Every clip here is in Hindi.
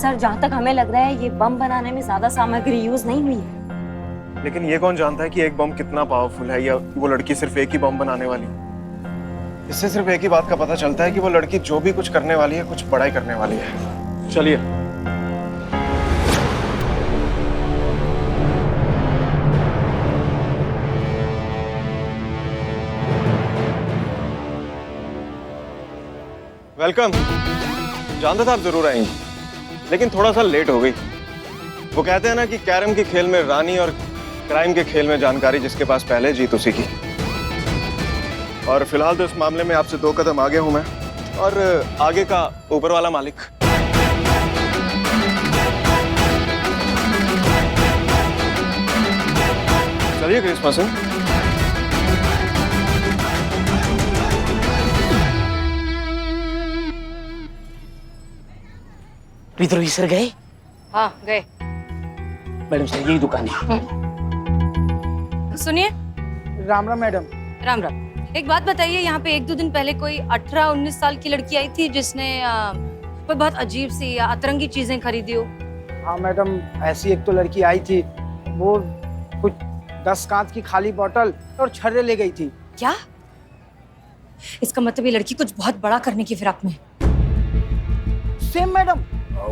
सर जहाँ तक हमें लग रहा है ये बम बनाने में ज्यादा सामग्री यूज नहीं हुई है। लेकिन ये कौन जानता है कि एक बम कितना पावरफुल है या वो लड़की सिर्फ एक ही बम बनाने वाली है। इससे सिर्फ एक ही बात का पता चलता है कि वो लड़की जो भी कुछ करने वाली है कुछ बड़ा ही करने वाली है। चलिए। वेलकम। जानता था आप जरूर आएंगी, लेकिन थोड़ा सा लेट हो गई। वो कहते हैं ना कि कैरम के खेल में रानी और क्राइम के खेल में जानकारी जिसके पास पहले जीत उसी की। और फिलहाल तो इस मामले में आपसे 2 कदम आगे हूं मैं, और आगे का ऊपर वाला मालिक। चलिए करिश्मा सिंह। विद्रोही सर गए? हाँ गए। मैडम सर यही दुकान है। सुनिए। राम राम मैडम। राम राम। एक बात बताइए, यहाँ पे 1-2 दिन पहले कोई 18-19 साल की लड़की आई थी जिसने कोई बहुत अजीब सी या अतरंगी चीजें खरीदी हो। हाँ मैडम, ऐसी एक तो लड़की आई थी, वो कुछ 10 कांच की खाली बोतल और छर्रे ले गई थी। क्या? इसका मतलब ये लड़की कुछ बहुत बड़ा करने की फिराक में। सेम मैडम,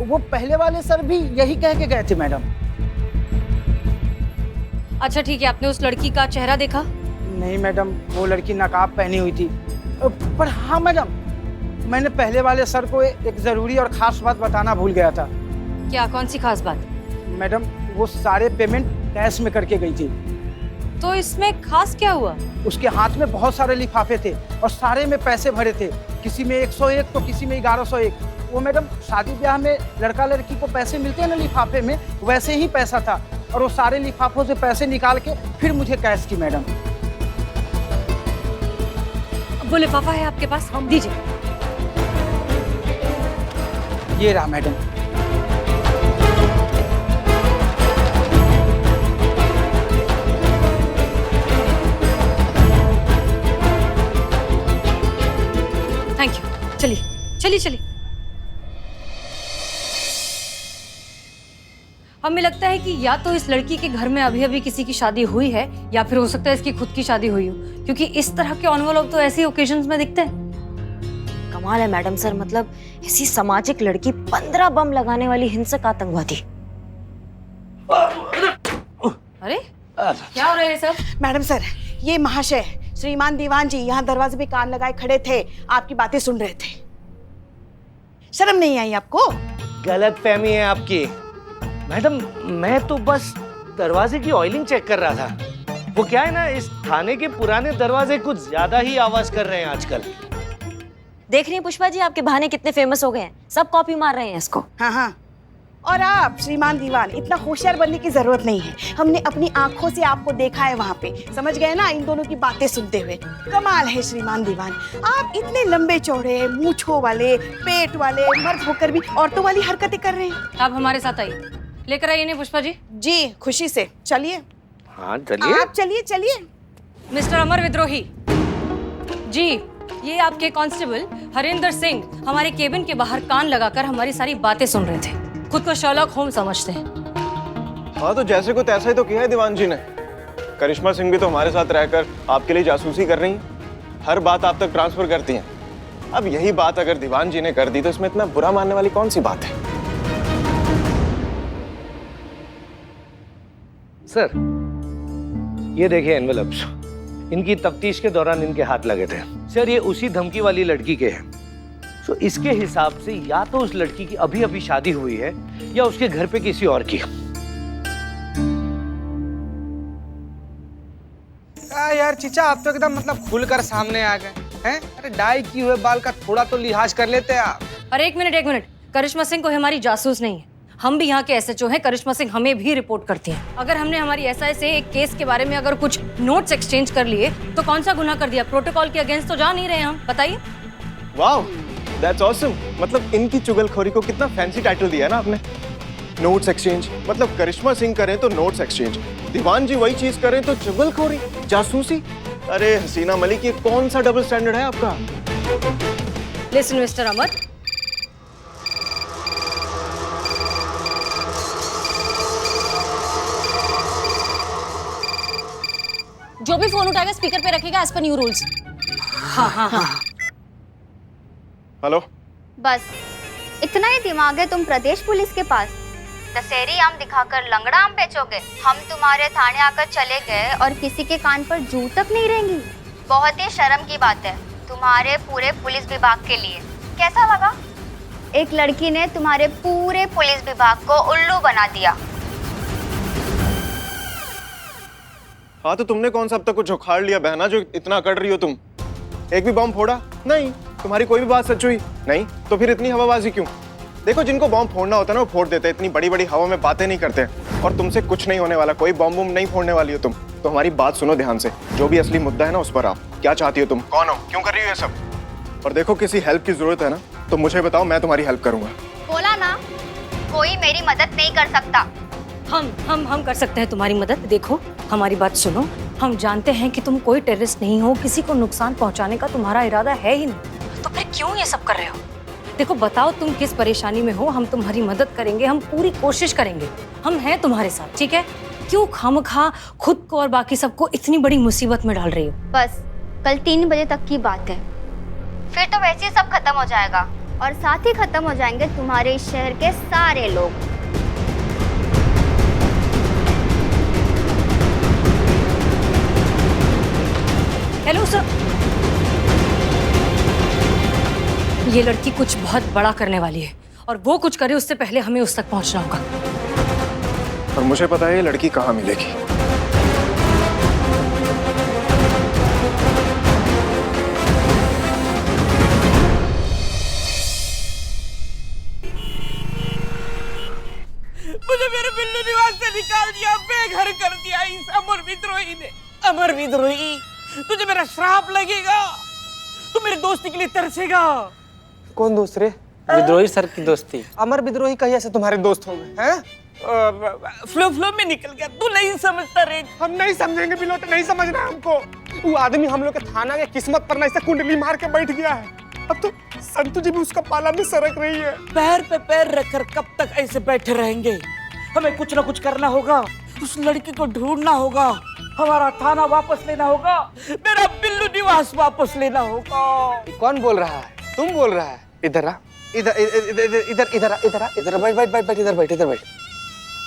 वो पहले वाले सर भी यही कह के गए थे मैडम। अच्छा ठीक है, आपने उस लड़की का चेहरा देखा? नहीं मैडम, वो लड़की नकाब पहनी हुई थी। पर हाँ मैडम, मैंने पहले वाले सर को एक जरूरी और खास बात बताना भूल गया था। क्या? कौन सी खास बात? मैडम, वो सारे पेमेंट कैश में करके गई थी। तो इसमें खास क्या हुआ? उसके हाथ में बहुत सारे लिफाफे थे और सारे में पैसे भरे थे। किसी में 101 तो किसी में 1101। वो मैडम, शादी ब्याह में लड़का लड़की को पैसे मिलते हैं ना लिफाफे में, वैसे ही पैसा था। और वो सारे लिफाफों से पैसे निकाल के फिर मुझे कैश की मैडम। वो लिफाफा है आपके पास? हम दीजिए। ये रहा मैडम। Thank you. चलिए चलिए चलिए। हमें लगता है कि या तो इस लड़की के घर में अभी अभी किसी की शादी हुई है या फिर हो सकता है इसकी खुद की शादी हुई हो, क्योंकि इस तरह के एनवेलप तो ऐसी ओकेजन्स में दिखते हैं। कमाल है मैडम सर, मतलब ऐसी सामाजिक लड़की 15 बम लगाने वाली हिंसक आतंकवादी। अरे क्या हो रहा है सब? मैडम सर, ये महाशय श्रीमान दीवान जी यहाँ दरवाजे पे कान लगाए खड़े थे, आपकी बातें सुन रहे थे। शर्म नहीं आई आपको? गलत फहमी है आपकी मैडम। मैं तो बस दरवाजे की ऑयलिंग चेक कर रहा था। वो क्या है ना, इस थाने के पुराने दरवाजे कुछ ज्यादा ही आवाज कर रहे हैं आजकल। देख रही हैं पुष्पा जी, आपके बहाने कितने फेमस हो गए हैं, सब कॉपी मार रहे हैं इसको। हाँ हाँ, और आप श्रीमान दीवान इतना होशियार बनने की जरूरत नहीं है। हमने अपनी आंखों से आपको देखा है वहाँ पे, समझ गए ना इन दोनों की बातें सुनते हुए। कमाल है श्रीमान दीवान, आप इतने लंबे चौड़े, मूंछों वाले, पेट वाले, मर्द होकर भी औरतों वाली हरकतें कर रहे हैं। आप हमारे साथ आइए, लेकर आइए नहीं पुष्पा जी। जी खुशी से, चलिए। हाँ चलिए। आप चलिए चलिए। मिस्टर अमर विद्रोही जी, ये आपके कांस्टेबल हरिंदर सिंह हमारे केबिन के बाहर कान लगाकर हमारी सारी बातें सुन रहे थे। खुद को शर्लॉक होम्स समझते हैं। हाँ तो जैसे को तैसा ही तो किया है दीवान जी ने। करिश्मा सिंह भी तो हमारे साथ रहकर आपके लिए जासूसी कर रही हैं, हर बात आप तक ट्रांसफर करती हैं। अब यही बात अगर दीवान जी ने कर दी तो इसमें इतना बुरा मानने वाली कौन सी बात है? सर ये देखिए एनवेलप्स, इनकी तफ्तीश के दौरान इनके हाथ लगे थे। सर ये उसी धमकी वाली लड़की के हैं। तो इसके हिसाब से या तो उस लड़की की अभी अभी शादी हुई है या उसके घर पे किसी और की। यार चीचा, आप तो एकदम मतलब खुलकर सामने आ गए हैं। अरे डाई किए हुए बाल का थोड़ा तो लिहाज कर लेते आप। अरे एक मिनट, करिश्मा सिंह कोई हमारी जासूस नहीं है। हम भी यहाँ के एसएचओ हैं, करिश्मा सिंह हमें भी रिपोर्ट करती हैं। अगर हमने हमारी एसआई से एक केस के बारे में अगर कुछ नोट्स एक्सचेंज कर लिए तो कौन सा गुनाह कर दिया? प्रोटोकॉल के अगेंस्ट तो जा नहीं रहे हम, बताइए। वाह, दैट्स ऑसम। मतलब इनकी चुगलखोरी को कितना फैंसी टाइटल दिया ना आपने, नोट्स एक्सचेंज। मतलब करिश्मा सिंह करें तो नोट्स एक्सचेंज, दीवान जी वही चीज करें तो चुगलखोरी, जासूसी। अरे हसीना मलिक, ये कौन सा डबल स्टैंडर्ड है आपका? लिसन मिस्टर अमर, जो भी फोन उठाएगा स्पीकर पे रखेगा एज पर न्यू रूल्स। हाँ हाँ हाँ। हेलो। बस इतना ही दिमाग है तुम प्रदेश पुलिस के पास? दशहरी आम दिखाकर लंगड़ा आम बेचोगे? हम तुम्हारे थाने आकर चले गए और किसी के कान पर जू तक नहीं रहेंगी। बहुत ही शर्म की बात है तुम्हारे पूरे पुलिस विभाग के लिए। कैसा लगा? एक लड़की ने तुम्हारे पूरे पुलिस विभाग को उल्लू बना दिया। हाँ तो तुमने कौन सा अब तक कुछ उखाड़ लिया बहना जो इतना अकड़ रही हो तुम? एक भी बॉम्ब फोड़ा नहीं? तुम्हारी कोई भी बात सच हुई नहीं? तो फिर इतनी हवाबाजी क्यों? देखो जिनको बॉम्ब फोड़ना होता है ना वो फोड़ देते हैं, इतनी बड़ी बड़ी हवा में बातें नहीं करते। और तुमसे कुछ नहीं होने वाला, कोई बॉम्ब नहीं फोड़ने वाली हो तुम। तो हमारी बात सुनो ध्यान से, जो भी असली मुद्दा है ना उस पर आओ। क्या चाहती हो तुम? कौन हो? क्यों कर रही हो ये सब? और देखो किसी हेल्प की जरूरत है ना तो मुझे बताओ, मैं तुम्हारी हेल्प करूंगा। बोला ना, कोई मेरी मदद नहीं कर सकता। हम कर सकते हैं तुम्हारी मदद। देखो हमारी बात सुनो, हम जानते हैं कि तुम कोई टेररिस्ट नहीं हो, किसी को नुकसान पहुंचाने का तुम्हारा इरादा है ही नहीं, तो फिर क्यों ये सब कर रहे हो? देखो बताओ तुम किस परेशानी में हो, हम तुम्हारी मदद करेंगे, हम पूरी कोशिश करेंगे, हम हैं तुम्हारे साथ, ठीक है? क्यों खामखा खुद को और बाकी सबको इतनी बड़ी मुसीबत में डाल रही हो? बस कल 3 बजे तक की बात है, फिर तो वैसे ही सब खत्म हो जाएगा और साथ ही खत्म हो जाएंगे तुम्हारे इस शहर के सारे लोग। हेलो सर, ये लड़की कुछ बहुत बड़ा करने वाली है और वो कुछ करे उससे पहले हमें उस तक पहुंचना होगा। और मुझे पता है ये लड़की कहाँ मिलेगी। मुझे मेरे बिल्लू निवास से निकाल दिया, बेघर कर दिया इस अमर विद्रोही ने। अमर विद्रोही, तुझे मेरा श्राप लगेगा, तू मेरे दोस्ती के लिए तरसेगा। कौन दोस्त रे? विद्रोही सर की दोस्ती। अमर विद्रोही कहीं से तुम्हारे दोस्त हो गए हैं? फ्लो में निकल गया, तू नहीं समझता रे। हम नहीं समझेंगे बिलो, तो नहीं समझना है हमको। वो आदमी हम लोग के थाना के किस्मत पर ना ऐसे कुंडली मार के बैठ गया है। अब तो संतु जी भी उसका पाला में सरक रही है। पैर पे पैर रखकर कब तक ऐसे बैठे रहेंगे? हमें कुछ ना कुछ करना होगा, उस लड़की को ढूंढना होगा, हमारा थाना वापस लेना होगा, मेरा बिल्लू निवास वापस लेना होगा। कौन बोल रहा है? तुम बोल रहा है? इधर आ, इधर इधर इधर इधर इधर इधर बैठ बैठ बैठ बैठ इधर बैठ इधर बैठ।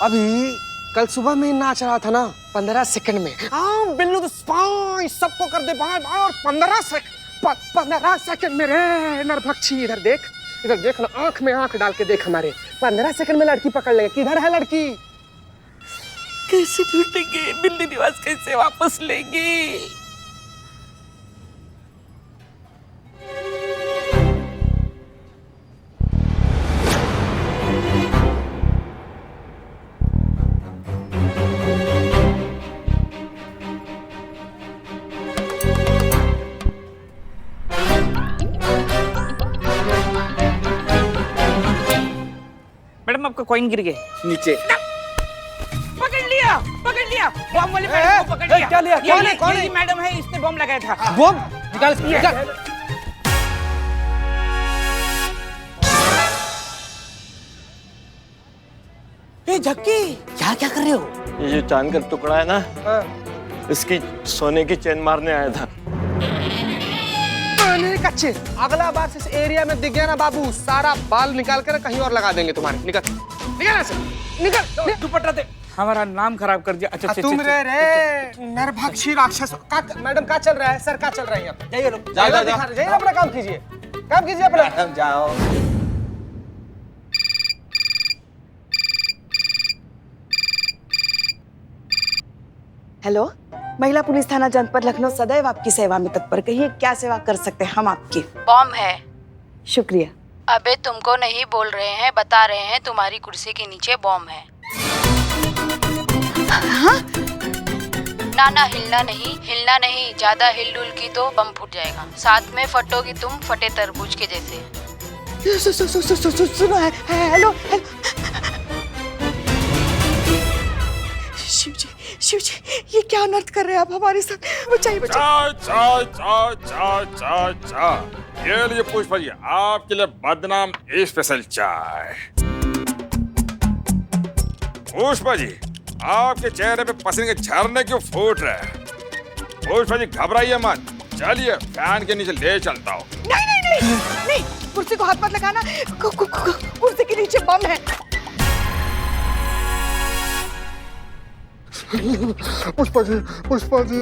अभी कल सुबह में नाच रहा था ना 15 सेकंड में। हाँ बिल्लू तो सबको कर दे बाहर और 15 सेकंड में रे नरभक्षी। इधर देख ना, आंख में आंख डाल के देख हमारे। 15 सेकंड में लड़की पकड़ लेगा। किधर है लड़की? कैसे ढूंढेंगे? बिल्लू निवास कैसे वापस लेंगे? मैडम आपका कॉइन गिर गया नीचे। पकड़ लिया बम वाले मैडम को पकड़ लिया। क्या लिया? कौन है? ये मैडम है, इसने बम लगाया था। बम निकाल। ए झक्की, क्या कर रहे हो? ये जो चांद का टुकड़ा है ना, इसकी सोने की चेन मारने आया था। कच्चे अगला बार से इस एरिया में दिख गया ना बाबू, सारा बाल निकाल कर कहीं और लगा देंगे तुम्हारे। निकल दुपट्टा दे। हमारा नाम खराब कर दिया। अच्छा तुम रे नरभक्षी राक्षस। मैडम क्या चल रहा है? सर क्या चल रहा है? जाइए लोग, जाइए अपना काम कीजिए, अपना। जाओ। हेलो, महिला पुलिस थाना जनपद लखनऊ सदैव आपकी सेवा में तत्पर। कहिए क्या सेवा कर सकते हैं हम आपकी? बॉम्ब है। शुक्रिया। अबे तुमको नहीं बोल रहे हैं, बता रहे हैं, तुम्हारी कुर्सी के नीचे बॉम्ब है। हाँ? ना हिलना नहीं, ज्यादा हिल डुल की तो बम फूट जाएगा। साथ में फटोगी तुम, फटे तरबूज के जैसे। सुनो है। हेलो, शिव जी, ये क्या अनर्थ कर रहे हैं आप हमारे साथ? बचाइए। ये लिए पुष्पा जी, आपके लिए बदनाम स्पेशल चाय। पुष्पा जी, आपके चेहरे पे पसीने के झरने क्यों फूट रहे हैं? पुष्पा जी घबराइए मत, चलिए फैन के नीचे ले चलता हूँ। नहीं नहीं नहीं नहीं, कुर्सी को हाथ मत लगाना, कुर्सी के नीचे बम है। पुष्पा जी, पुष्पा जी।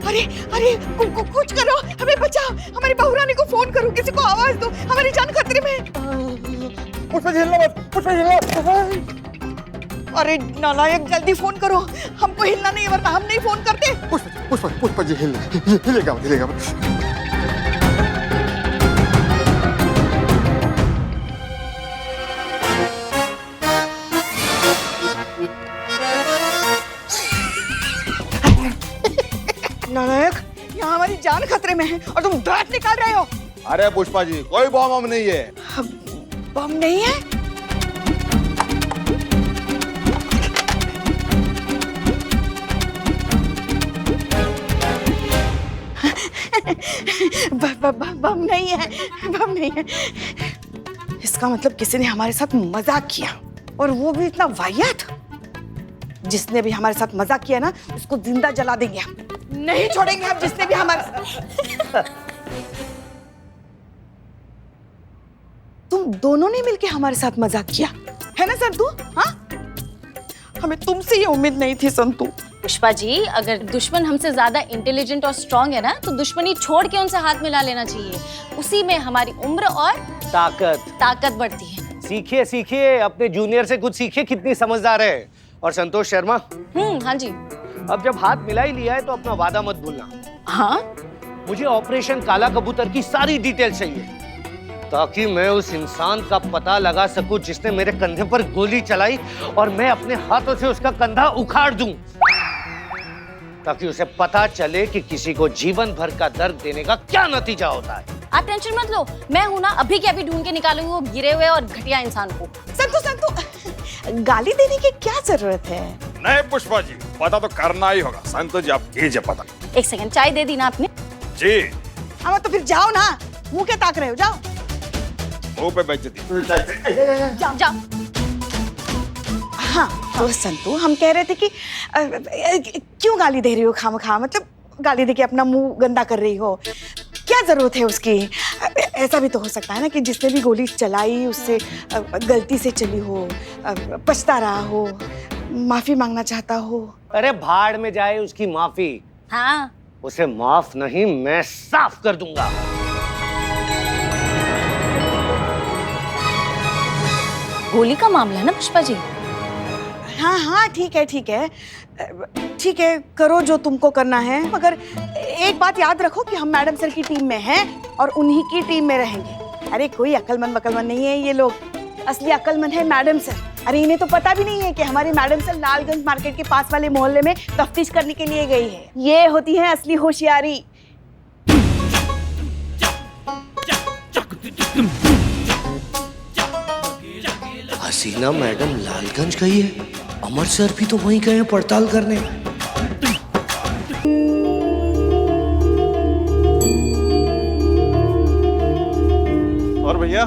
अरे अरे कुछ करो, हमें बचाओ, हमारी बहुरानी को फोन करो, किसी को आवाज दो, हमारी जान खतरे में है। पुष्पा जी हिलना मत, पुष्पा जी हिलना। अरे नालायक, जल्दी फोन करो, हमको हिलना नहीं वरना हम नहीं फोन करते। पुष्पा जी हिलेगा हिलेगा। नालायक, यहाँ हमारी जान खतरे में है और तुम दांत निकाल रहे हो। अरे पुष्पा जी, कोई बम नहीं है। बम नहीं है? बम नहीं है, बम नहीं है। इसका मतलब किसी ने हमारे साथ मजाक किया, और वो भी इतना वाहियात। जिसने भी हमारे साथ मजाक किया ना, उसको जिंदा जला देंगे हम, नहीं छोड़ेंगे हम जिसने भी हमारे साथ। तुम दोनों ने मिलके हमारे साथ मजाक किया है ना संतू? हाँ, हमें तुमसे ये उम्मीद नहीं थी संतू। पुष्पा जी, अगर दुश्मन हमसे ज्यादा इंटेलिजेंट और स्ट्रांग है ना, तो दुश्मनी छोड़ के उनसे हाथ मिला लेना चाहिए। उसी में हमारी उम्र और ताकत बढ़ती है। सीखिए सीखिए, अपने जूनियर से कुछ सीखिए, कितनी समझदार है। और संतोष शर्मा, हाँ जी। अब जब हाथ मिला ही लिया है तो अपना वादा मत भूलना। हाँ, मुझे ऑपरेशन काला कबूतर की सारी डिटेल चाहिए, ताकि मैं उस इंसान का पता लगा सकूं जिसने मेरे कंधे पर गोली चलाई, और मैं अपने हाथों से उसका कंधा उखाड़ दूं, ताकि उसे पता चले कि किसी को जीवन भर का दर्द देने का क्या नतीजा होता है। आप टेंशन मत लो, मैं हूं ना, अभी के अभी ढूंढ के निकालूंगी वो गिरे हुए और घटिया इंसान को। संतू, गाली देने की क्या जरूरत है? नहीं पुष्पा जी, पता तो करना ही होगा। संतोष जी, आप कीजिए पता। एक सेकंड, चाय दे दी ना आपने? जी। हाँ, तो फिर जाओ ना, मुंह क्या ताक रहे हो, जाओ। मुंह पे बेइज्जती। जाओ। हाँ तो संतू, हम कह रहे थे कि क्यों गाली दे रही हो खामखा, मतलब गाली दे के अपना मुंह गंदा कर रही हो, क्या जरूरत है उसकी? ऐसा भी तो हो सकता है ना कि जिसने भी गोली चलाई उससे गलती से चली हो, पछता रहा हो, माफी मांगना चाहता हो। अरे भाड़ में जाए उसकी माफी। हाँ, उसे माफ नहीं, मैं साफ कर दूंगा। गोली का मामला है ना पुष्पा जी? हाँ हाँ, ठीक है ठीक है ठीक है, करो जो तुमको करना है, मगर एक बात याद रखो कि हम मैडम सर की टीम में हैं और उन्हीं की टीम में रहेंगे। अरे कोई अक्लमंद नहीं है ये लोग, असली अक्लमंद है मैडम सर। अरे इन्हें तो पता भी नहीं है कि हमारी मैडम सर लालगंज मार्केट के पास वाले मोहल्ले में तफ्तीश करने के लिए गई है। ये होती है असली होशियारी। हसीना मैडम लालगंज गई है, अमर सर भी तो वहीं गए हैं पड़ताल करने। और भैया,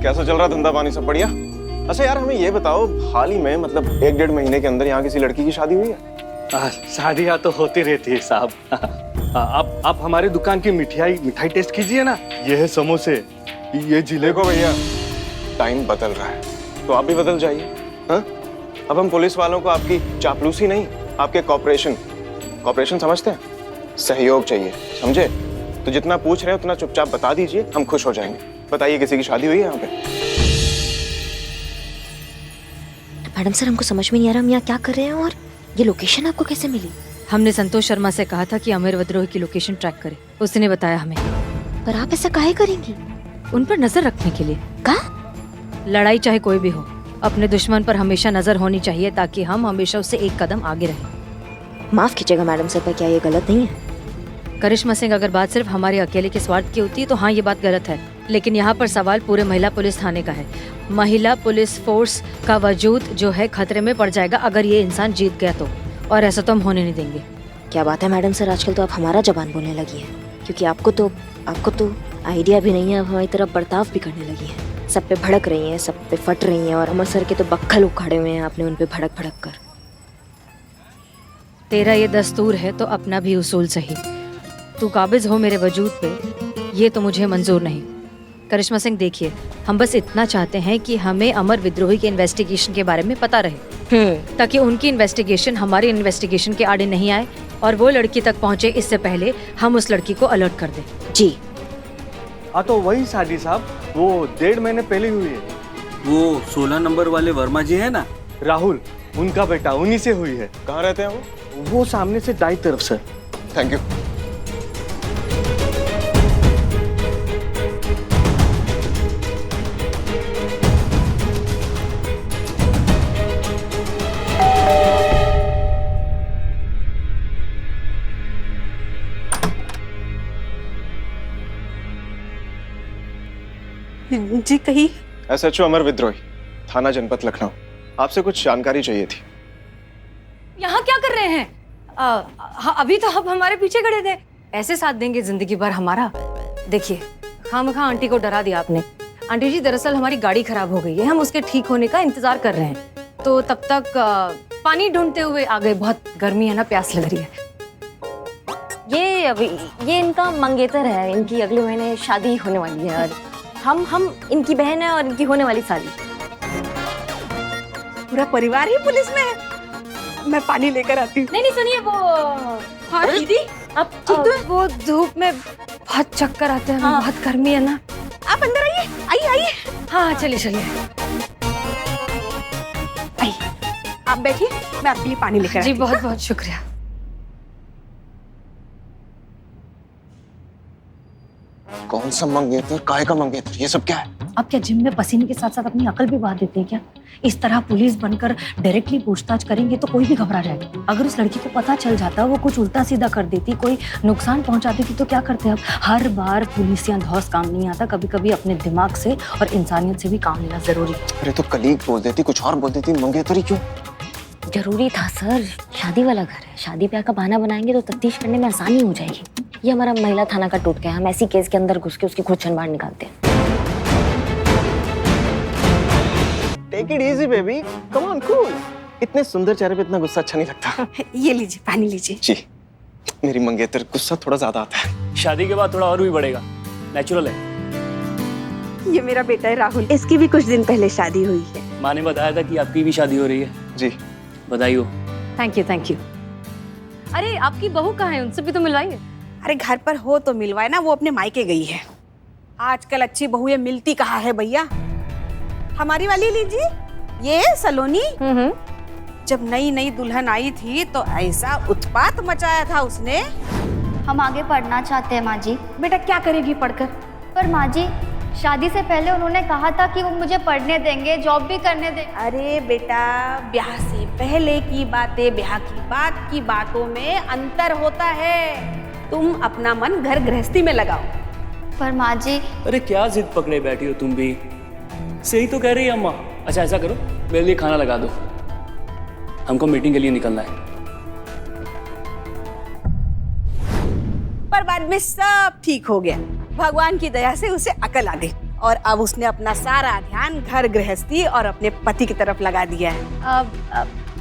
कैसा चल रहा धंधा पानी, सब बढ़िया? अच्छा यार, हमें ये बताओ, हाल ही में मतलब 1-1.5 महीने के अंदर यहाँ किसी लड़की की शादी हुई है? शादियाँ तो होती रहती है साहब। आप हमारे दुकान की मिठाई टेस्ट कीजिए ना। ये है समोसे, ये जिले। देखो भैया, टाइम बदल रहा है तो आप भी बदल जाइए। हाँ, अब हम पुलिस वालों को आपकी चापलूसी नहीं, आपके कॉपरेशन समझते हैं, सहयोग चाहिए, समझे? तो जितना पूछ रहे हैं उतना चुपचाप बता दीजिए, हम खुश हो जाएंगे। बताइए, किसी की शादी हुई है यहाँ पे? मैडम सर, हमको समझ में नहीं आ रहा हम यहाँ क्या कर रहे हैं, और ये लोकेशन आपको कैसे मिली? हमने संतोष शर्मा से कहा था कि अमर विद्रोह की लोकेशन ट्रैक करे, उसने बताया हमें। पर आप ऐसा काहे करेंगी? उन पर नजर रखने के लिए। कहा? लड़ाई चाहे कोई भी हो, अपने दुश्मन पर हमेशा नजर होनी चाहिए, ताकि हम हमेशा उससे एक कदम आगे रहें। माफ कीजिएगा मैडम सर, पर क्या ये गलत नहीं है? करिश्मा सिंह, अगर बात सिर्फ हमारे अकेले के स्वार्थ की होती है तो हाँ, ये बात गलत है, लेकिन यहाँ पर सवाल पूरे महिला पुलिस थाने का है। महिला पुलिस फोर्स का वजूद जो है खतरे में पड़ जाएगा अगर ये इंसान जीत गया तो, और ऐसा तो हम होने नहीं देंगे। क्या बात है मैडम सर, आजकल तो आप हमारा जबान बोलने लगी है, क्योंकि आपको तो आइडिया भी नहीं है, अब हमारी तरफ बर्ताव भी करने लगी है। सब पे भड़क रही हैं, सब पे फट रही हैं, और अमर सर के तो बक्खल उखाड़े हुए हैं आपने उन पे भड़क कर। तेरा ये दस्तूर है तो अपना भी उसूल सही। तू काबिज हो मेरे वजूद पे, ये तो मुझे मंजूर नहीं। करिश्मा सिंह देखिए, हम बस इतना चाहते हैं कि हमें अमर विद्रोही के इन्वेस्टिगेशन के बारे में पता रहे, ताकि उनकी इन्वेस्टिगेशन हमारी इन्वेस्टिगेशन के आड़े नहीं आए और वो लड़की तक पहुंचे इससे पहले हम उस लड़की को अलर्ट कर दें। जी हाँ तो वही शादी साहब, वो 1.5 महीने पहले हुई है। वो 16 नंबर वाले वर्मा जी है ना, राहुल, उनका बेटा, उन्हीं से हुई है। कहाँ रहते हैं वो सामने से दाई तरफ सर। Thank you. जी कही। SHO अमर विद्रोही, थाना जनपद लखनऊ। आपसे कुछ जानकारी चाहिए थी। यहाँ क्या कर रहे हैं? अभी तो आप हमारे पीछे खड़े थे। ऐसे साथ देंगे जिंदगी भर हमारा? देखिए, खामखा आंटी को डरा दिया आपने। आंटी जी, दरअसल हमारी गाड़ी खराब हो गई है, हम उसके ठीक होने का इंतजार कर रहे हैं, तो तब तक पानी ढूंढते हुए आ गए। बहुत गर्मी है ना, प्यास लग रही है। ये इनका मंगेतर है, इनकी अगले महीने शादी होने वाली है और हम इनकी बहन है और इनकी होने वाली साली। पूरा परिवार ही पुलिस में है। मैं पानी लेकर आती हूँ। नहीं सुनिए, वो हाँ दीदी, अब वो धूप में बहुत चक्कर आते हैं। हाँ। बहुत गर्मी है ना। आप अंदर आइए, आइए आइए। हाँ चलिए चलिए, आइए आप बैठिए, मैं आपके लिए पानी लेकर आती जी। हूँ। बहुत बहुत शुक्रिया। कौन सा मंगेतर, काहे का मंगेतर, ये सब क्या है? अब क्या जिम में पसीने के साथ साथ अपनी अकल भी बहा देते हैं क्या? इस तरह पुलिस बनकर डायरेक्टली पूछताछ करेंगे तो कोई भी घबरा जाएगा। अगर उस लड़की को पता चल जाता, वो कुछ उल्टा सीधा कर देती, कोई नुकसान पहुंचा देती, तो क्या करते अब? हर बार पुलिस या धौस काम नहीं आता, कभी कभी अपने दिमाग से और इंसानियत से भी काम लेना जरूरी। अरे तो कलीग बोल देती, कुछ और बोल देती, मंगेतर ही क्यों? जरूरी था सर, शादी वाला घर है, शादी ब्याह का बहाना बनाएंगे तो तफ्तीश करने में आसानी हो जाएगी। ये हमारा महिला थाना का टूट गया, हम ऐसी केस के अंदर घुस के उसकी खुद छन बाहर निकालते हैं। Take it easy baby, come on, cool. इतने सुंदर चेहरे पे इतना गुस्सा अच्छा नहीं लगता। ये लीजिए, पानी लीजिए। जी, मेरी मंगेतर गुस्सा थोड़ा ज्यादा आता है। शादी के बाद थोड़ा और भी बढ़ेगा, नेचुरल है। ये मेरा बेटा है राहुल, इसकी भी कुछ दिन पहले शादी हुई है। माँ ने बताया था कि आपकी भी शादी हो रही है। जी, बधाई हो। Thank you thank you. अरे आपकी बहू कहाँ है? उनसे भी तो मिलवाइए। अरे घर पर हो तो मिलवाए ना, वो अपने मायके गई है। आजकल अच्छी बहुएं मिलती कहाँ है भैया। हमारी वाली लीजिए, ये सलोनी। जब नई नई दुल्हन आई थी तो ऐसा उत्पात मचाया था उसने। हम आगे पढ़ना चाहते हैं माँ जी। बेटा क्या करेगी पढ़कर? पर माँ जी, शादी से पहले उन्होंने कहा था कि वो मुझे पढ़ने देंगे, जॉब भी करने देंगे। अरे बेटा, ब्याह से पहले की बातें ब्याह की बाद की बातों में अंतर होता है। तुम अपना मन घर गृहस्थी में लगाओ। पर माँ जी। अरे क्या जिद पकड़े बैठी हो तुम भी? सही तो कह रही है अम्मा। अच्छा ऐसा करो, मेरे लिए खाना लगा दो, हमको मीटिंग के लिए निकलना है। पर बाद में सब ठीक हो गया, भगवान की दया से उसे अकल आ गई और अब उसने अपना सारा ध्यान घर गृहस्थी और अपने पति की तरफ लगा दिया है।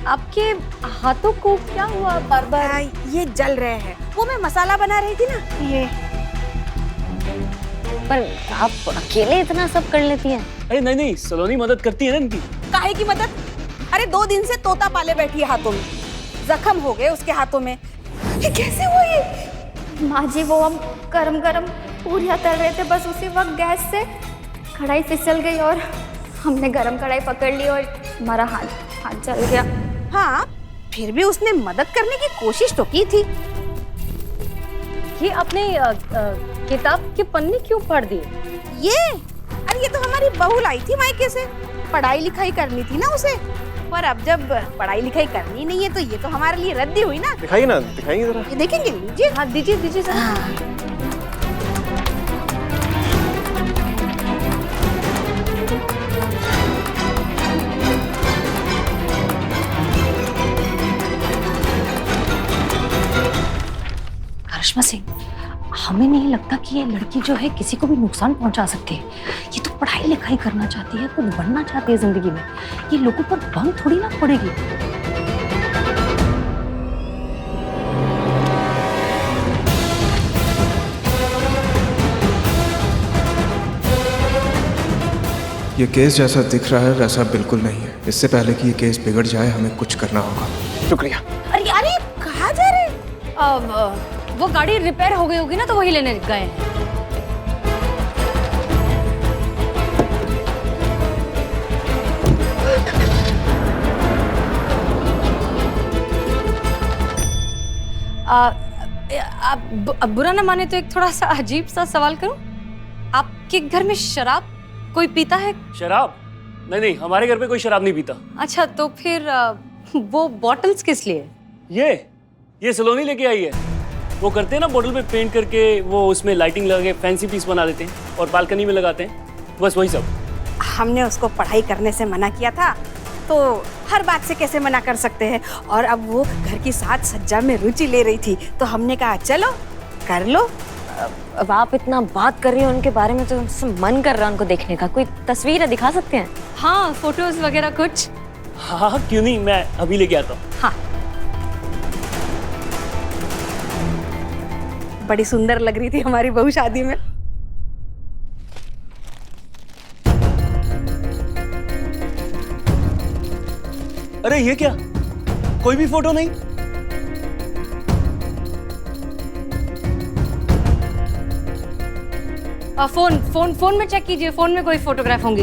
आपके हाथों को क्या हुआ? बार-बार ये जल रहे हैं। वो मैं मसाला बना रही थी ना, ये। पर आप अकेले इतना सब कर लेती हैं? अरे नहीं, सलोनी मदद करती है ना इनकी। काहे की मदद? अरे 2 दिन से तोता पाले बैठी है हाथों में, जख्म हो गए उसके हाथों में। ये कैसे हुआ ये? माँ जी, वो हम गरम गरम पूरियाँ तल रहे थे, बस उसी वक्त गैस से कढ़ाई फिसल गई और हमने गरम कढ़ाई पकड़ ली और हमारा हाथ जल गया। हाँ, फिर भी उसने मदद करने की कोशिश तो की थी। ये अपने किताब के पन्ने क्यों फाड़ दिए? अरे ये तो हमारी बहू लाई थी मायके से, पढ़ाई लिखाई करनी थी ना उसे। पर अब जब पढ़ाई लिखाई करनी नहीं है तो ये तो हमारे लिए रद्दी हुई ना। दिखाइए ना, दिखाइए जरा। ये देखेंगे? लीजिए। हाँ दीजिए जरा। करिश्मा सिंह, हमें नहीं लगता कि ये लड़की जो है किसी को भी नुकसान पहुंचा सकती है। ये तो पढ़ाई लिखाई करना चाहती है, कुछ बनना चाहती है जिंदगी में। ये लोगों पर बम थोड़ी ना पड़ेगी। ये केस जैसा दिख रहा है वैसा बिल्कुल नहीं है। इससे पहले कि ये केस बिगड़ जाए हमें कुछ करना होगा। शुक्रिया। अरे अरे कहाँ जा रहे हैं? वो गाड़ी रिपेयर हो गई होगी ना, तो वही लेने गए हैं। आप बुरा ना माने तो एक थोड़ा सा अजीब सा सवाल करूं? आपके घर में शराब कोई पीता है? शराब? नहीं नहीं, हमारे घर पे कोई शराब नहीं पीता। अच्छा, तो फिर वो बॉटल्स किस लिए? ये सलोनी लेके आई है। वो करते हैं ना, बोतल पे पेंट करके वो उसमें लाइटिंग लगा के फैंसी पीस बना देते हैं और बालकनी में लगाते हैं, बस वही सब। हमने उसको पढ़ाई करने से मना किया था, तो हर बात से कैसे मना कर सकते हैं। और अब वो घर की साज सज्जा में रुचि ले रही थी, तो हमने कहा चलो कर लो। अब आप इतना बात कर रही हो उनके बारे में तो मन कर रहा है उनको देखने का। कोई तस्वीर है, दिखा सकते हैं? हाँ, फोटोज वगैरह कुछ। हाँ क्यों नहीं, मैं अभी लेके आता हूँ। हाँ, बड़ी सुंदर लग रही थी हमारी बहू शादी में। अरे ये क्या, कोई भी फोटो नहीं? फोन में चेक कीजिए, फोन में कोई फोटोग्राफ होंगी।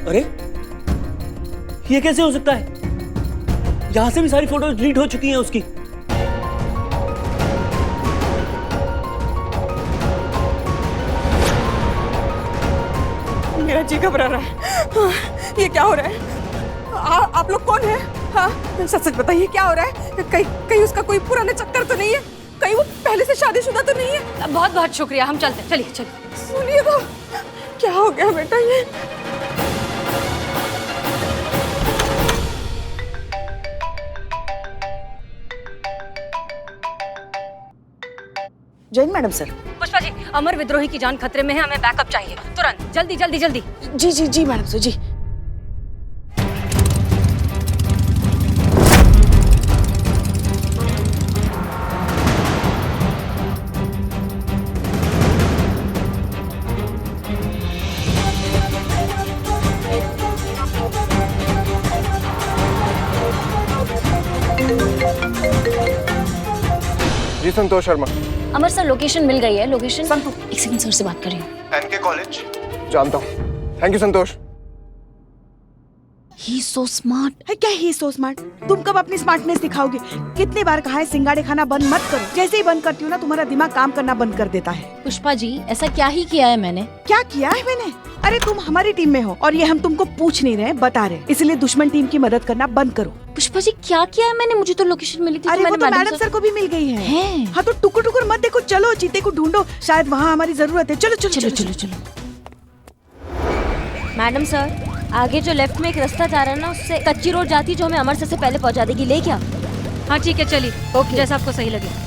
अरे ये कैसे हो सकता है? यहां से भी सारी फोटोज डिलीट हो चुकी हैं उसकी। मेरा जी घबरा रहा है। ये क्या हो रहा है? आप लोग कौन है? हाँ, सच सच बताइए, क्या हो रहा है? कहीं उसका कोई पुराना चक्कर तो नहीं है? कहीं वो पहले से शादीशुदा तो नहीं है? बहुत बहुत शुक्रिया, हम चलते हैं। चलिए चलिए। सुनिए तो, क्या हो गया बेटा ये? Jain madam sir. पुष्पा जी, अमर विद्रोही की जान खतरे में है, हमें बैकअप चाहिए तुरंत, जल्दी जल्दी जल्दी। जी जी जी मैडम सर, जी। जी संतोष शर्मा। अमर सर, लोकेशन मिल गई है। लोकेशन संतोष, एक सेकंड सर से बात कर रही हूँ। एनके कॉलेज जानता हूँ। Thank you Santosh. He so smart है। क्या ही सो स्मार्ट? तुम कब अपनी स्मार्टनेस दिखाओगे? कितनी बार कहा है सिंगाड़े खाना बंद मत करो। जैसे ही बंद करती हूँ ना, तुम्हारा दिमाग काम करना बंद कर देता है। पुष्पा जी, ऐसा क्या ही किया है मैंने? क्या किया है मैंने? अरे तुम हमारी टीम में हो और ये हम तुमको पूछ नहीं रहे, बता रहे, इसलिए दुश्मन टीम की मदद करना बंद करो। पुष्पा जी, क्या किया है मैंने? मुझे तो लोकेशन मिली थी। अरे वो तो मैडम सर को भी मिल गई है। हाँ तो टुकुर टुकुर मत देखो, चलो चीते को ढूंढो, शायद वहाँ हमारी जरूरत है। चलो चलो चलो चलो चलो। मैडम सर, आगे जो लेफ्ट में एक रास्ता जा रहा है ना, उससे कच्ची रोड जाती है जो हमें अमर सर से पहले पहुंचा देगी। ले क्या? हाँ ठीक है, चलिए। ओके, जैसा आपको सही लगे।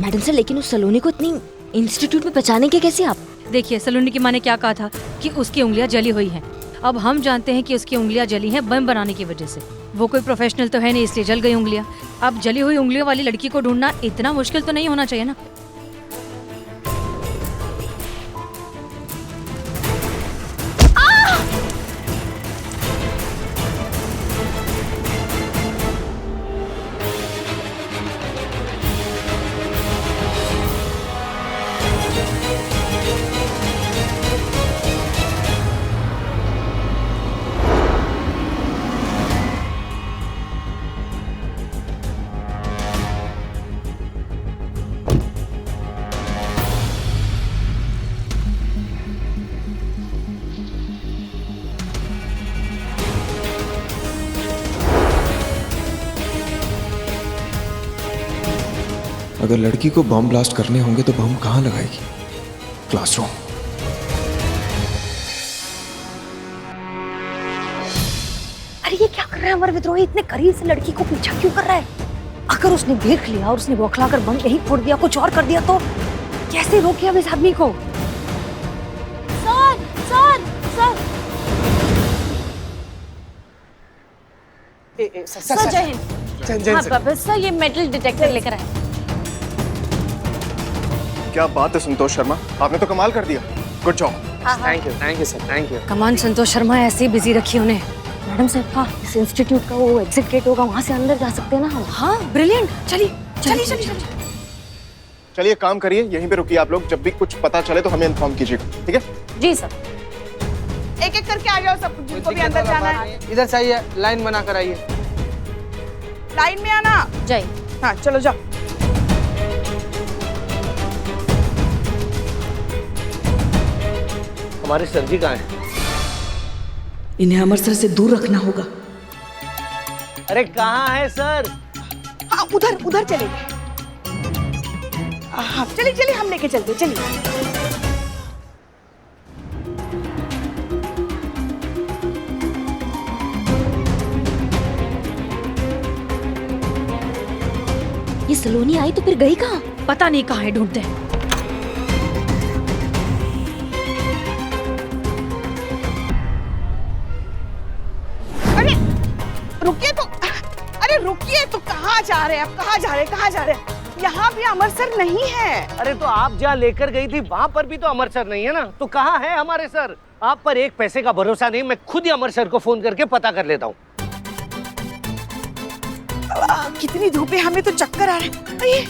मैडम सर, लेकिन उस सलोनी को इतनी इंस्टीट्यूट में पहचाने के कैसे आप? देखिए, सलोनी की माँ ने क्या कहा था कि उसकी उंगलियां जली हुई हैं। अब हम जानते हैं कि उसकी उंगलियां जली हैं बम बनाने की वजह से। वो कोई प्रोफेशनल तो है नहीं, इसलिए जल गई उंगलियां। अब जली हुई उंगलियों वाली लड़की को ढूंढना इतना मुश्किल तो नहीं होना चाहिए ना। अगर लड़की को बम ब्लास्ट करने होंगे तो बम कहाँ लगाएगी? क्लासरूम। अरे ये क्या कर रहा है अमर विद्रोही? इतने करीब से लड़की को पीछा क्यों कर रहा है? अगर उसने देख लिया और उसने बौखलाकर बम यहीं फोड़ दिया, कुछ और कर दिया तो कैसे रोके अब इस आदमी को? सर जय हिंद। हाँ बाबा सर, ये मेटल डिटेक्टर लेकर आए। क्या बात है संतोष शर्मा, आपने तो कमाल कर दिया। Good job. Thank you sir, thank you. Come on Santosh Sharma ऐसे ही बिजी रखी उन्हें। मैडम साहब, हाँ, इस इंस्टीट्यूट का वो एग्जिट गेट होगा, वहाँ से अंदर जा सकते हैं ना हम? हाँ ब्रिलियंट, चलिए चलिए चलिए। चलिए काम करिए, यहीं पे रुकिए आप लोग। जब भी कुछ पता चले तो हमें इन्फॉर्म कीजिएगा, ठीक है? जी सर। एक एक करके आ जाओ सब, जिनको भी अंदर जाना है। इधर से आइए, लाइन बना कर आइए। लाइन में आना। जय। हाँ चलो जाओ। हमारे सर जी कहाँ हैं? इन्हें अमर सर से दूर रखना होगा। अरे कहाँ है सर? हाँ उधर उधर चले गए। हाँ चलिए चलिए, हम लेके चलते, चलिए। ये सलोनी आई तो फिर गई कहाँ? पता नहीं कहाँ है, ढूंढते हैं। अरे रुकिए तो, अरे रुकिए तो, कहाँ जा रहे हैं आप? कहाँ जा रहे हैं, कहाँ जा रहे हैं? यहाँ भी अमर सर नहीं है। अरे तो आप जहाँ लेकर गई थी वहाँ पर भी तो अमर सर नहीं है ना, तो कहाँ है हमारे सर? आप पर एक पैसे का भरोसा नहीं, मैं खुद ही अमर सर को फोन करके पता कर लेता हूँ। कितनी धूप है, हमें तो चक्कर आ रहे हैं।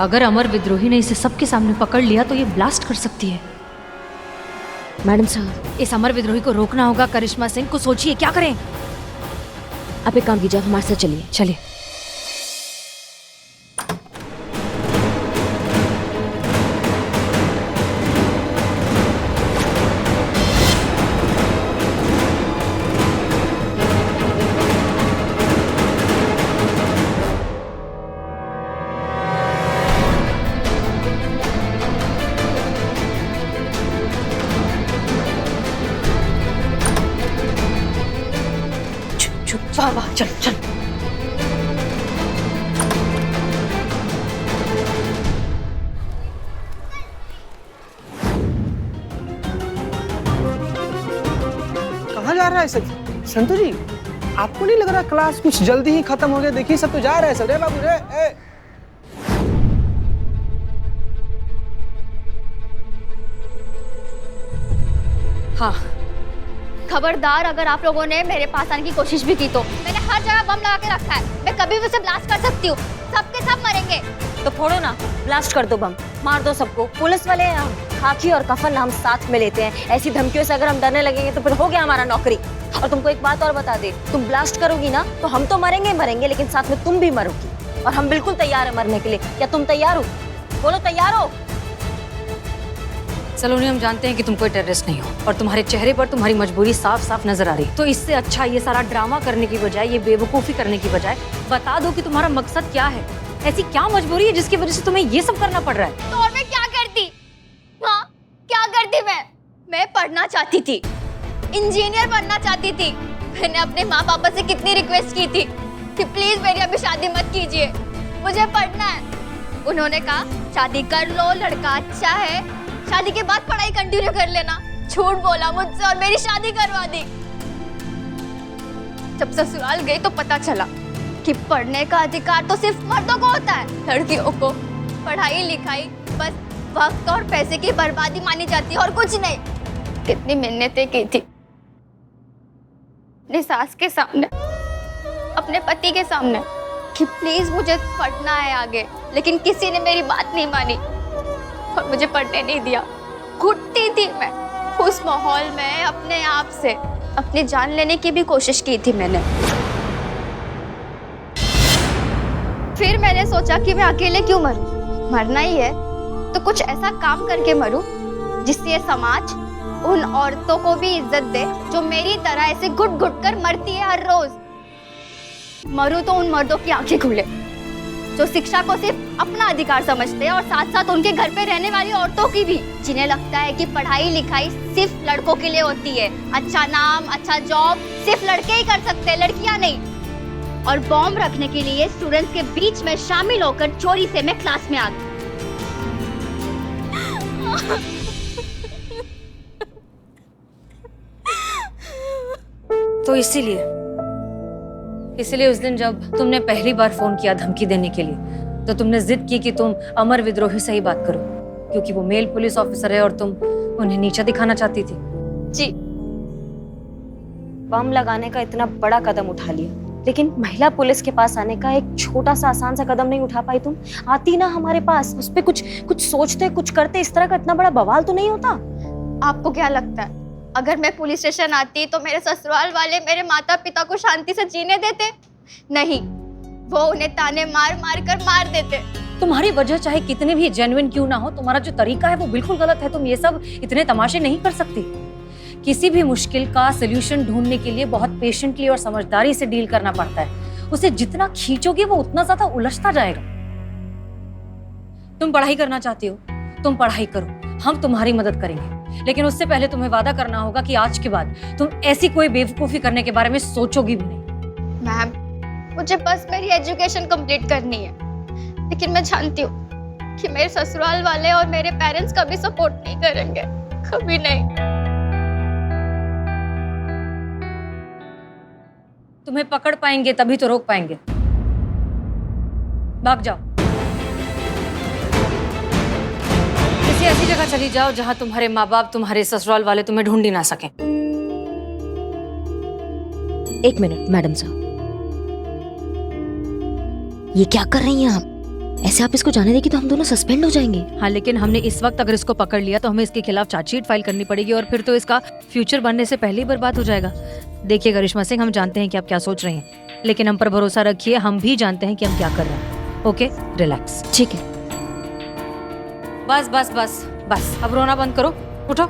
अगर अमर विद्रोही ने इसे सबके सामने पकड़ लिया तो ये ब्लास्ट कर सकती है। मैडम साहब, इस अमर विद्रोही को रोकना होगा। करिश्मा सिंह को सोचिए क्या करें। आप एक काम कीजिए, आप हमारे साथ चलिए। चलिए। वाह वाह, चल चल। कहाँ जा रहा है सर? संतु जी, आपको नहीं लग रहा क्लास कुछ जल्दी ही खत्म हो गया? देखिए सब तो जा रहे हैं सर। रे बाबू रे, ए। हाँ, खबरदार अगर आप लोगों ने मेरे पास आने की कोशिश भी की तो मैंने हर जगह बम लगा के रखा है। मैं कभी भी उसे ब्लास्ट कर सकती हूँ। सबके सब मरेंगे। तो फोड़ो ना, ब्लास्ट कर दो बम, मार दो सबको। पुलिस वाले हैं हम, खाकी और कफन हम साथ में लेते हैं। ऐसी धमकियों से अगर हम डरने लगेंगे तो फिर हो गया हमारा नौकरी। और तुमको एक बात और बता दे, तुम ब्लास्ट करोगी ना तो हम तो मरेंगे मरेंगे, लेकिन साथ में तुम भी मरोगी। और हम बिल्कुल तैयार है मरने के लिए। क्या तुम तैयार हो? बोलो तैयार हो? सलोनी, हम जानते हैं कि तुम कोई टेररिस्ट नहीं हो और तुम्हारे चेहरे पर तुम्हारी मजबूरी साफ साफ नजर आ रही। तो इससे अच्छा ये सारा ड्रामा करने की बजाय, ये बेवकूफी करने की बजाय बता दो कि तुम्हारा मकसद क्या है। ऐसी क्या मजबूरी है जिसकी वजह से तुम्हें ये सब करना पड़ रहा है? तो और मैं क्या करती? हाँ, क्या करती मैं पढ़ना चाहती थी, इंजीनियर बनना चाहती थी। मैंने अपने माँ पापा से कितनी रिक्वेस्ट की थी कि प्लीज मेरी अभी शादी मत कीजिए, मुझे पढ़ना है। उन्होंने कहा शादी कर लो, लड़का अच्छा है, शादी के बाद पढ़ाई कंटिन्यू कर लेना। झूठ बोला मुझसे और मेरी शादी करवा दी। जब ससुराल गई तो पता चला कि पढ़ने का अधिकार तो सिर्फ मर्दों को होता है, लड़कियों को पढ़ाई लिखाई बस वक्त और पैसे की बर्बादी मानी जाती है और कुछ नहीं। कितनी मिन्नतें की थी अपनी सास के सामने, अपने पति के सामने कि प्लीज मुझे पढ़ना है आगे, लेकिन किसी ने मेरी बात नहीं मानी और मुझे पढ़ने नहीं दिया। घुटती थी मैं उस माहौल में, अपने आप से अपनी जान लेने की भी कोशिश की थी मैंने। फिर मैंने सोचा कि मैं अकेले क्यों मरूं, मरना ही है तो कुछ ऐसा काम करके मरूं जिससे ये समाज उन औरतों को भी इज्जत दे जो मेरी तरह ऐसे घुट घुट कर मरती है हर रोज। मरूं तो उन मर्दों की आंखें खुले जो शिक्षा को सिर्फ अपना अधिकार समझते हैं और साथ साथ उनके घर पे रहने वाली औरतों की भी, जिन्हें लगता है कि पढ़ाई लिखाई सिर्फ लड़कों के लिए होती है, अच्छा नाम, अच्छा जॉब सिर्फ लड़के ही कर सकते हैं, लड़कियां नहीं। और बॉम्ब रखने के लिए स्टूडेंट्स के बीच में शामिल होकर चोरी से मैं क्लास में आ गई। तो इसीलिए उस दिन जब तुमने पहली बार फोन किया धमकी देने के लिए, तो तुमने जिद की कि तुम अमर विद्रोही से ही बात करो, क्योंकि वो मेल पुलिस ऑफिसर है और तुम उन्हें नीचा दिखाना चाहती थी। जी, बम लगाने का इतना बड़ा कदम उठा लिया, लेकिन महिला पुलिस के पास आने का एक छोटा सा आसान सा कदम नहीं उठा पाई तुम? आती ना हमारे पास, उस पे कुछ सोचते, कुछ करते, इस तरह का इतना बड़ा बवाल तो नहीं होता। आपको क्या लगता है अगर मैं पुलिस स्टेशन आती तो मेरे ससुराल वाले मेरे माता पिता को शांति से जीने देते? नहीं, वो उन्हें ताने मार मार कर मार देते। तुम्हारी वजह चाहे कितनी भी जेन्युइन क्यों ना हो, तुम्हारा जो तरीका है वो बिल्कुल गलत है। तुम ये सब इतने तमाशे नहीं कर सकती। किसी भी मुश्किल का सोल्यूशन ढूंढने के लिए बहुत पेशेंटली और समझदारी से डील करना पड़ता है। उसे जितना खींचोगे वो उतना ज्यादा उलझता जाएगा। तुम पढ़ाई करना चाहती हो, तुम पढ़ाई करो, हम तुम्हारी मदद करेंगे, लेकिन उससे पहले तुम्हें वादा करना होगा कि आज के बाद तुम ऐसी कोई बेवकूफी करने के बारे में सोचोगी भी नहीं। मैम, मुझे बस मेरी एजुकेशन कंप्लीट करनी है, लेकिन मैं जानती हूँ कि मेरे ससुराल वाले और मेरे पेरेंट्स कभी सपोर्ट नहीं करेंगे, कभी नहीं। तुम्हें पकड़ पाएंगे तभी तो रोक पाएंगे। भाग जाओ, किसी ऐसी जगह चली जाओ जहां तुम्हारे माँ बाप, तुम्हारे ससुराल वाले तुम्हें ढूंढ ही ना सकें। एक मिनट मैडम साहब, ये क्या कर रही हैं आप? ऐसे आप इसको जाने देगी तो हम दोनों सस्पेंड हो जाएंगे। हाँ, लेकिन हमने इस वक्त अगर इसको पकड़ लिया तो हमें इसके खिलाफ चार्जशीट फाइल करनी पड़ेगी और फिर तो इसका फ्यूचर बनने से पहले ही बर्बाद हो जाएगा। देखिए करिश्मा सिंह, हम जानते हैं कि आप क्या सोच रही हैं, लेकिन हम पर भरोसा रखिए, हम भी जानते हैं कि हम क्या कर रहे हैं। Okay, relax. ठीक है। बस बस बस बस, अब रोना बंद करो, उठो,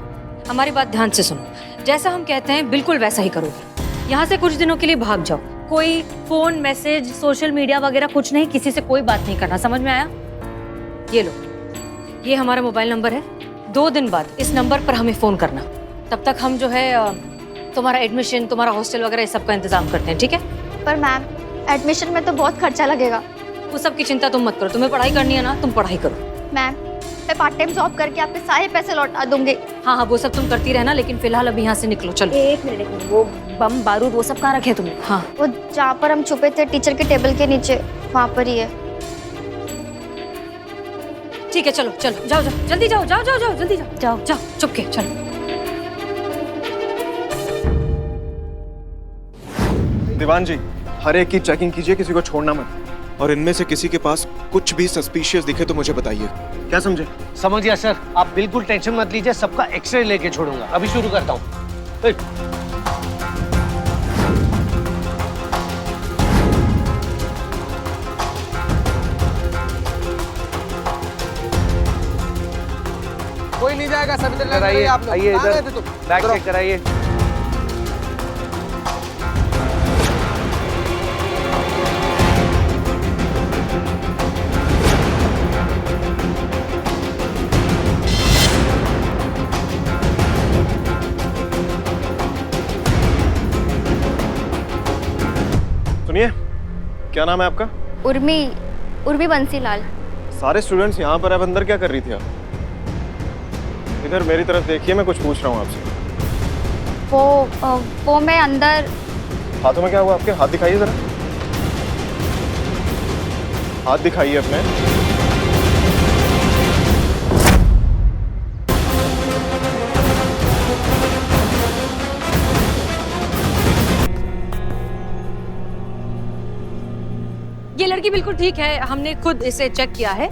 हमारी बात ध्यान से सुनो। जैसा हम कहते हैं बिल्कुल वैसा ही करोगे। यहाँ से कुछ दिनों के लिए भाग जाओ। कोई फोन, मैसेज, सोशल मीडिया वगैरह कुछ नहीं, किसी से कोई बात नहीं करना, समझ में आया? ये लो, ये हमारा मोबाइल नंबर है। 2 दिन बाद इस नंबर पर हमें फोन करना। तब तक हम जो है तुम्हारा एडमिशन, तुम्हारा हॉस्टल वगैरह इस सब का इंतजाम करते हैं, ठीक है? पर मैम, एडमिशन में तो बहुत खर्चा लगेगा। वो सब की चिंता तुम मत करो, तुम्हें पढ़ाई करनी है ना, तुम पढ़ाई करो। मैम, मैं पार्ट टाइम जॉब करके आपके सारे पैसे लौटा दूंगी। हाँ हाँ, वो सब तुम करती रहना, लेकिन फिलहाल अभी यहाँ से निकलो, चलो। एक मिनट, वो बम बारूद वो सब कहाँ रखे तुमने? हाँ, वो जहाँ पर हम छुपे थे टीचर के टेबल के नीचे, वहाँ पर ही है। ठीक है, चलो चलो, जाओ जाओ, जल्दी जाओ, जाओ जाओ जाओ, जल्दी जाओ जाओ जाओ, चुपके चलो। दीवान जी, हर एक की चेकिंग कीजिए, किसी को छोड़ना मत, और इनमें से किसी के पास कुछ भी सस्पिशियस दिखे तो मुझे बताइए। क्या समझे? समझ गया सर, आप बिल्कुल टेंशन मत लीजिए, सबका एक्सरे लेके छोड़ूंगा। अभी शुरू करता हूँ। कोई नहीं जाएगा, सब इधर कराइए, आप लोग। आइए कहाँ इधर, गए थे तुम? बैग चेक कराइए। सुनिए, क्या नाम है आपका? उर्मी बंसीलाल। सारे स्टूडेंट्स यहाँ पर, अब अंदर क्या कर रही थी आप? इधर मेरी तरफ देखिए, मैं कुछ पूछ रहा हूँ आपसे। वो मैं अंदर। हाथों में क्या हुआ आपके? हाथ दिखाइए जरा, हाथ दिखाइए अपने। ये लड़की बिल्कुल ठीक है, हमने खुद इसे चेक किया है,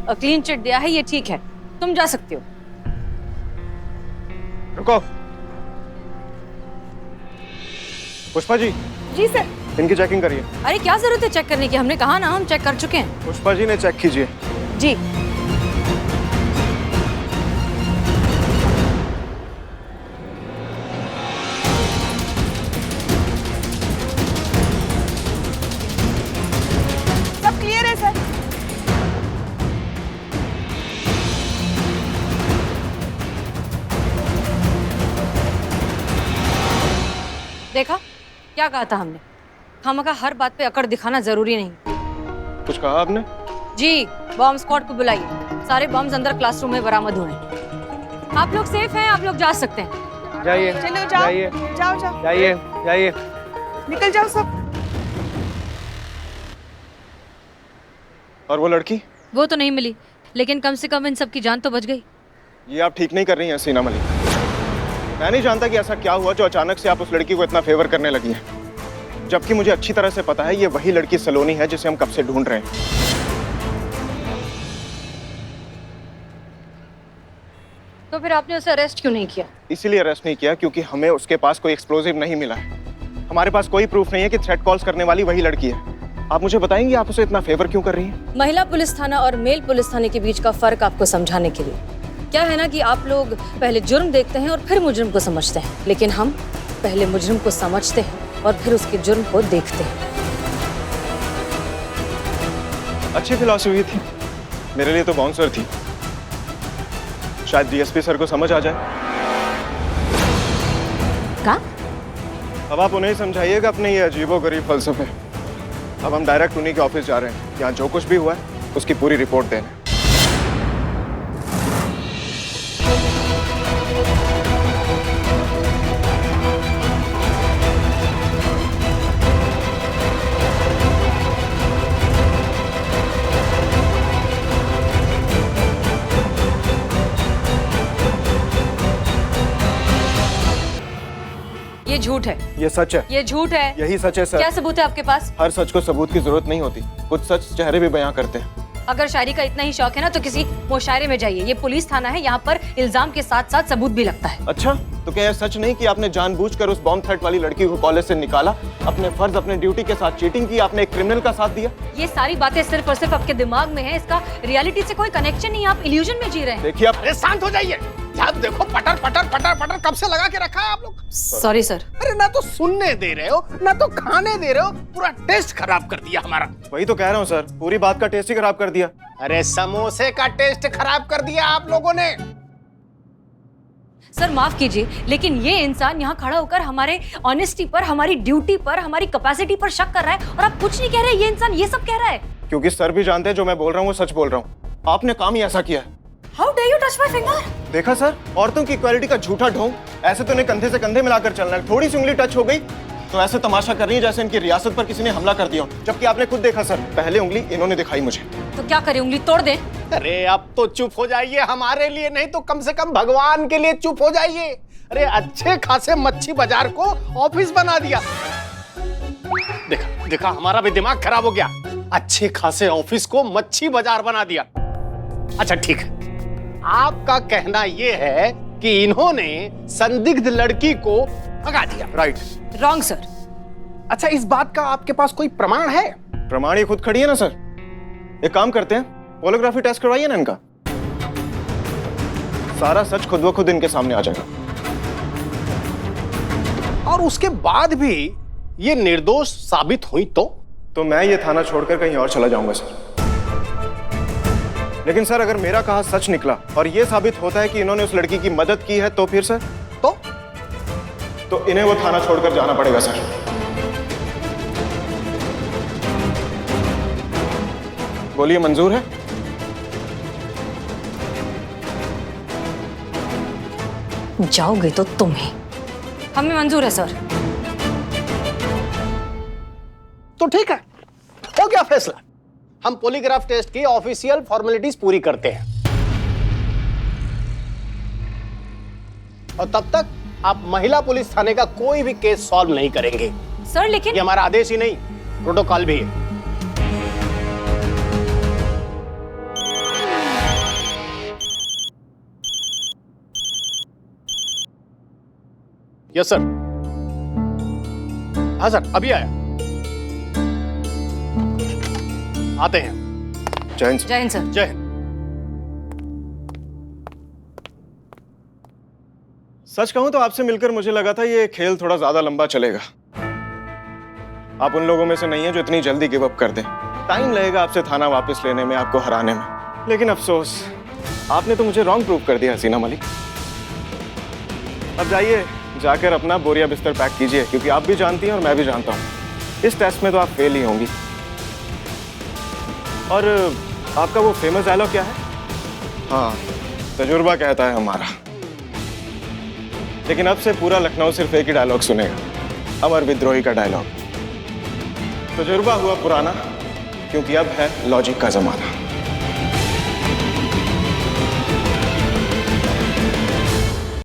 क्लीन चिट दिया है, ये ठीक है, तुम जा सकते हो। रुको, पुष्पा जी। जी सर। इनकी चेकिंग करिए। अरे क्या जरूरत है चेक करने की, हमने कहा ना हम चेक कर चुके हैं। पुष्पा जी ने चेक कीजिए। जी। सब क्लियर है सर। देखा क्या कहा था हमने, खामखा हर बात पे अकड़ दिखाना जरूरी नहीं। कुछ कहा आपने? जी, बॉम्ब स्क्वाड को बुलाइए, सारे बॉम्ब्स अंदर क्लासरूम में बरामद हुए हैं। आप लोग सेफ हैं, आप लोग जा सकते हैं। जाइए, चलो जाओ, जाइए, जाओ जाओ, जाइए, जाइए। निकल जाओ सब। और वो लड़की? वो तो नहीं मिली, लेकिन कम से कम इन सब की जान तो बच गई। ये आप ठीक नहीं कर रही हैं हसीना मलिक। मैं नहीं जानता कि ऐसा क्या हुआ जो अचानक से आप उस लड़की को इतना फेवर करने लगी हैं, जबकि मुझे अच्छी तरह से पता है ये वही लड़की सलोनी है जिसे हम कब से ढूंढ रहे हैं। तो फिर आपने उसे अरेस्ट क्यों नहीं किया? इसीलिए अरेस्ट नहीं किया क्योंकि हमें उसके पास कोई एक्सप्लोजिव नहीं मिला है। हमारे पास कोई प्रूफ नहीं है कि थ्रेट कॉल्स करने वाली वही लड़की है। आप मुझे बताएंगे आप उसे इतना फेवर क्यों कर रही हैं? महिला पुलिस थाना और मेल पुलिस थाने के बीच का फर्क आपको समझाने के लिए। क्या है ना कि आप लोग पहले जुर्म देखते हैं और फिर मुजरिम को समझते हैं, लेकिन हम पहले मुजरिम को समझते हैं और फिर उसके जुर्म को देखते हैं। अच्छी फिलॉसफी थी, मेरे लिए तो बाउंसर थी। शायद डीएसपी सर को समझ आ जाए। क्या? अब आप उन्हें समझाइएगा अपने ये अजीबोगरीब फलसफे। अब हम डायरेक्ट उन्हीं के ऑफिस जा रहे हैं। यहाँ जो कुछ भी हुआ है उसकी पूरी रिपोर्ट देने। ये झूठ है, ये सच है। ये झूठ है। यही सच है सर। क्या सबूत है आपके पास? हर सच को सबूत की जरूरत नहीं होती, कुछ सच चेहरे भी बयां करते हैं। अगर शायरी का इतना ही शौक है ना तो किसी मुशायरे में जाइए। ये पुलिस थाना है, यहाँ पर इल्जाम के साथ साथ सबूत भी लगता है। अच्छा, तो क्या यह सच नहीं कि आपने जानबूझकर उस बॉम्ब थ्रेट वाली लड़की को कॉलेज से निकाला, अपने फर्ज अपने ड्यूटी के साथ चीटिंग की, आपने एक क्रिमिनल का साथ दिया? ये सारी बातें सिर्फ और सिर्फ आपके दिमाग में है, इसका रियलिटी से कोई कनेक्शन नहीं है। आप इल्यूजन में जी रहे हैं। देखिए आप अरे शांत हो जाइए। आप देखो पटर पटर पटर पटर कब से लगा के रखा है आप लोग। Sorry sir. अरे ना तो सुनने दे रहे हो ना तो खाने दे रहे हो, पूरा टेस्ट खराब कर दिया हमारा। वही तो कह रहा हूँ सर, पूरी बात का टेस्ट ही खराब कर दिया। अरे समोसे का टेस्ट खराब कर दिया आप लोगों ने। सर माफ कीजिए, लेकिन ये इंसान यहाँ खड़ा होकर हमारे ऑनेस्टी पर, हमारी ड्यूटी पर, हमारी कैपेसिटी पर शक कर रहा है और आप कुछ नहीं कह रहे। ये इंसान ये सब कह रहा है क्योंकि सर भी जानते हैं जो मैं बोल रहा हूँ वो सच बोल रहा हूँ। आपने काम ही ऐसा किया है। How dare you touch my finger? देखा सर, औरतों की इक्वालिटी का झूठा ढोंग। ऐसे तो इन्हें कंधे से कंधे मिलाकर चलना है, थोड़ी सी उंगली टच हो गई तो ऐसे तमाशा कर रही है जैसे इनकी रियासत पर किसी ने हमला कर दिया हो। जबकि आपने खुद देखा सर, पहले उंगली इन्होंने दिखाई मुझे। तो क्या करें, उंगली तोड़ दें? अरे अब तो चुप हो जाइए, हमारे लिए नहीं तो कम से कम भगवान के लिए चुप हो जाइए। अरे अच्छे खासे मच्छी बाजार को ऑफिस बना दिया। देखा देखा, हमारा भी दिमाग खराब हो गया। अच्छे खासे ऑफिस को मच्छी बाजार बना दिया। अच्छा ठीक है, आपका कहना यह है कि इन्होंने संदिग्ध लड़की को भगा दिया। राइट। Wrong sir. अच्छा, इस बात का आपके पास कोई प्रमाण है? प्रमाण ये खुद खड़ी है ना सर। एक काम करते हैं, पोलोग्राफी टेस्ट करवाइए ना इनका, सारा सच खुद ब खुद इनके सामने आ जाएगा। और उसके बाद भी ये निर्दोष साबित हुई तो मैं ये थाना छोड़कर कहीं और चला जाऊंगा सर। लेकिन सर अगर मेरा कहा सच निकला और ये साबित होता है कि इन्होंने उस लड़की की मदद की है तो फिर सर तो इन्हें वो थाना छोड़कर जाना पड़ेगा सर। बोलिए, मंजूर है? जाओगे तो तुम ही। हमें मंजूर है सर। तो ठीक है, हो गया फैसला। हम पॉलीग्राफ टेस्ट की ऑफिशियल फॉर्मेलिटीज पूरी करते हैं और तब तक आप महिला पुलिस थाने का कोई भी केस सॉल्व नहीं करेंगे सर। लेकिन ये हमारा आदेश ही नहीं, प्रोटोकॉल भी है। Yes sir. हाँ सर, अभी आया। आते हैं। जय हिंद सर। जय हिंद सर। जय हिंद। सच कहूं तो आपसे मिलकर मुझे लगा था ये खेल थोड़ा ज्यादा लंबा चलेगा। आप उन लोगों में से नहीं है जो इतनी जल्दी गिव अप कर दें। टाइम लगेगा आपसे थाना वापस लेने में, आपको हराने में। लेकिन अफसोस, आपने तो मुझे रॉन्ग प्रूव कर दिया हसीना मलिक। अब जाइए, जाकर अपना बोरिया बिस्तर पैक कीजिए, क्योंकि आप भी जानती हैं और मैं भी जानता हूँ इस टेस्ट में तो आप फेल ही होंगी। और आपका वो फेमस डायलॉग क्या है? हाँ, तजुर्बा कहता है हमारा। लेकिन अब से पूरा लखनऊ सिर्फ एक ही डायलॉग सुनेगा, अमर विद्रोही का डायलॉग। तजुर्बा हुआ पुराना, क्योंकि अब है लॉजिक का जमाना।